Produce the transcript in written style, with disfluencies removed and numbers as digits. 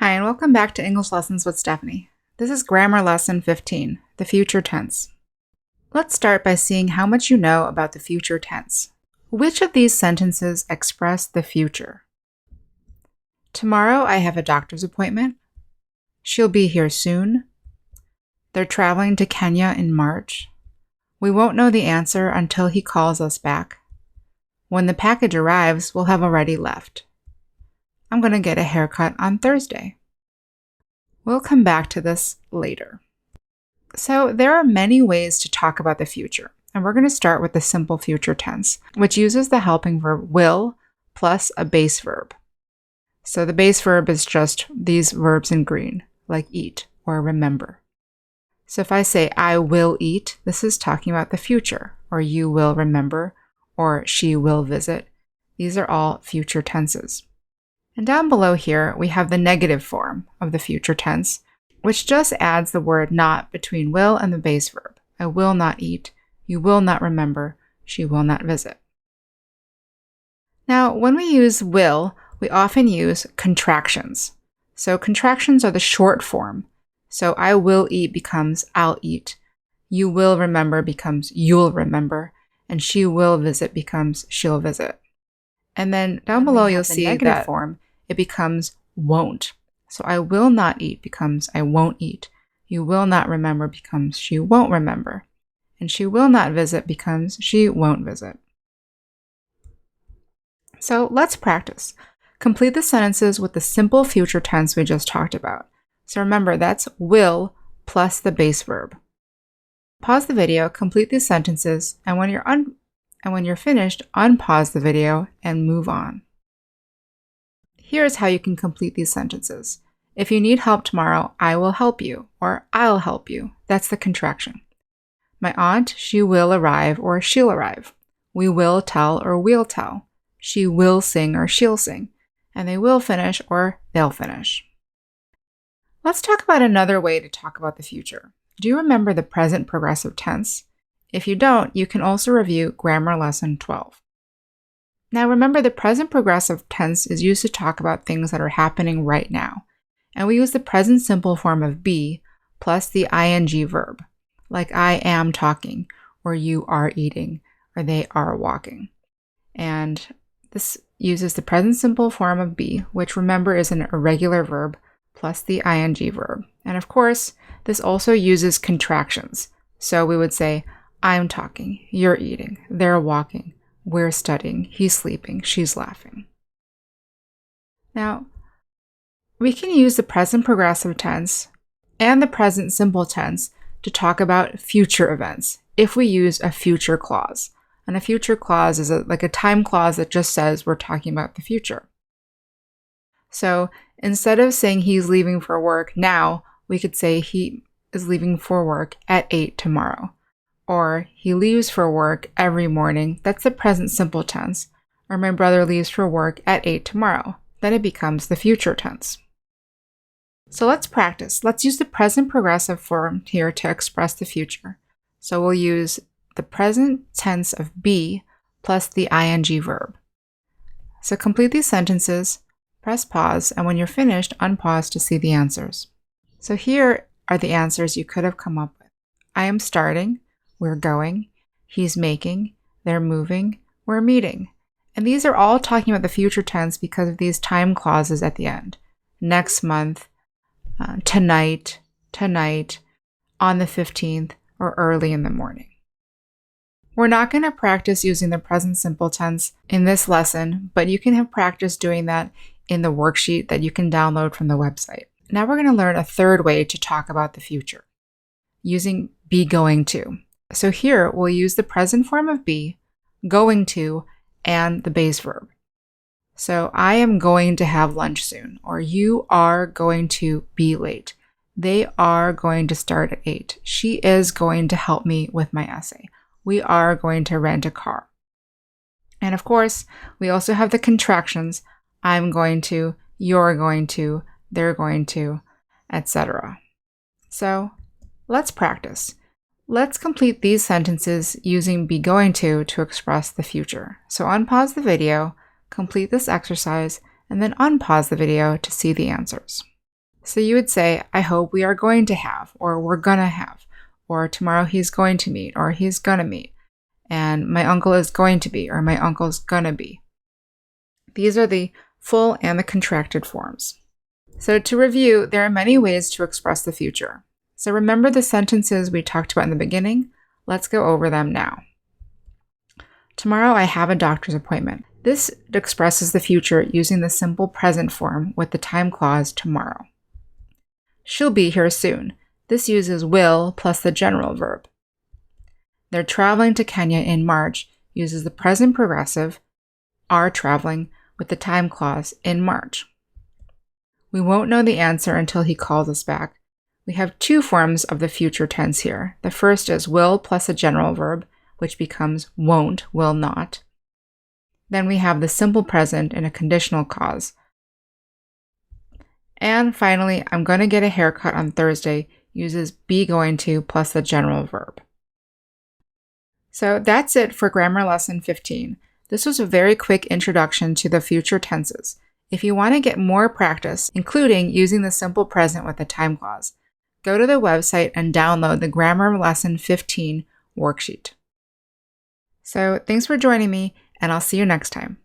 Hi, and welcome back to English Lessons with Stephanie. This is Grammar Lesson 15, the future tense. Let's start by seeing how much you know about the future tense. Which of these sentences express the future? Tomorrow I have a doctor's appointment. She'll be here soon. They're traveling to Kenya in March. We won't know the answer until he calls us back. When the package arrives, we'll have already left. I'm going to get a haircut on Thursday. We'll come back to this later. So there are many ways to talk about the future, and we're going to start with the simple future tense, which uses the helping verb will plus a base verb. So the base verb is just these verbs in green, like eat or remember. So if I say I will eat, this is talking about the future, or you will remember, or she will visit. These are all future tenses. And down below here, we have the negative form of the future tense, which just adds the word not between will and the base verb. I will not eat, you will not remember, she will not visit. Now, when we use will, we often use contractions. So contractions are the short form. So I will eat becomes I'll eat, you will remember becomes you'll remember, and she will visit becomes she'll visit. And then down below, you'll see that form, it becomes won't. So I will not eat becomes I won't eat. You will not remember becomes she won't remember. And she will not visit becomes she won't visit. So let's practice. Complete the sentences with the simple future tense we just talked about. So remember, that's will plus the base verb. Pause the video, complete these sentences, and when you're finished, unpause the video and move on. Here's how you can complete these sentences. If you need help tomorrow, I will help you, or I'll help you. That's the contraction. My aunt, she will arrive, or she'll arrive. We will tell, or we'll tell. She will sing, or she'll sing. And they will finish, or they'll finish. Let's talk about another way to talk about the future. Do you remember the present progressive tense? If you don't, you can also review Grammar Lesson 12. Now remember, the present progressive tense is used to talk about things that are happening right now. And we use the present simple form of be plus the ing verb, like I am talking, or you are eating, or they are walking. And this uses the present simple form of be, which remember is an irregular verb, plus the ing verb. And of course, this also uses contractions. So we would say, I'm talking, you're eating, they're walking, we're studying, he's sleeping, she's laughing. Now, we can use the present progressive tense and the present simple tense to talk about future events if we use a future clause. And a future clause is like a time clause that just says we're talking about the future. So instead of saying he's leaving for work now, we could say he is leaving for work at 8 tomorrow. Or he leaves for work every morning. That's the present simple tense. Or my brother leaves for work at 8 tomorrow. Then it becomes the future tense. So let's practice. Let's use the present progressive form here to express the future. So we'll use the present tense of be plus the ing verb. So complete these sentences, press pause, and when you're finished, unpause to see the answers. So here are the answers you could have come up with. I am starting, we're going, he's making, they're moving, we're meeting. And these are all talking about the future tense because of these time clauses at the end. Next month, tonight, on the 15th, or early in the morning. We're not going to practice using the present simple tense in this lesson, but you can have practice doing that in the worksheet that you can download from the website. Now we're going to learn a third way to talk about the future, using be going to. So here we'll use the present form of be, going to, and the base verb. So I am going to have lunch soon, or you are going to be late. They are going to start at 8. She is going to help me with my essay. We are going to rent a car. And of course, we also have the contractions, I'm going to, you're going to, they're going to, etc. So let's practice. Let's complete these sentences using be going to express the future. So unpause the video, complete this exercise, and then unpause the video to see the answers. So you would say, I hope we are going to have, or we're gonna have, or tomorrow he's going to meet, or he's gonna meet, and my uncle is going to be, or my uncle's gonna be. These are the full and the contracted forms. So to review, there are many ways to express the future. So remember the sentences we talked about in the beginning? Let's go over them now. Tomorrow I have a doctor's appointment. This expresses the future using the simple present form with the time clause tomorrow. She'll be here soon. This uses will plus the general verb. They're traveling to Kenya in March uses the present progressive, are traveling, with the time clause in March. We won't know the answer until he calls us back. We have two forms of the future tense here. The first is will plus a general verb, which becomes won't, will not. Then we have the simple present in a conditional clause. And finally, I'm going to get a haircut on Thursday uses be going to plus the general verb. So that's it for Grammar Lesson 15. This was a very quick introduction to the future tenses. If you want to get more practice, including using the simple present with the time clause, go to the website and download the Grammar Lesson 15 worksheet. So thanks for joining me, and I'll see you next time.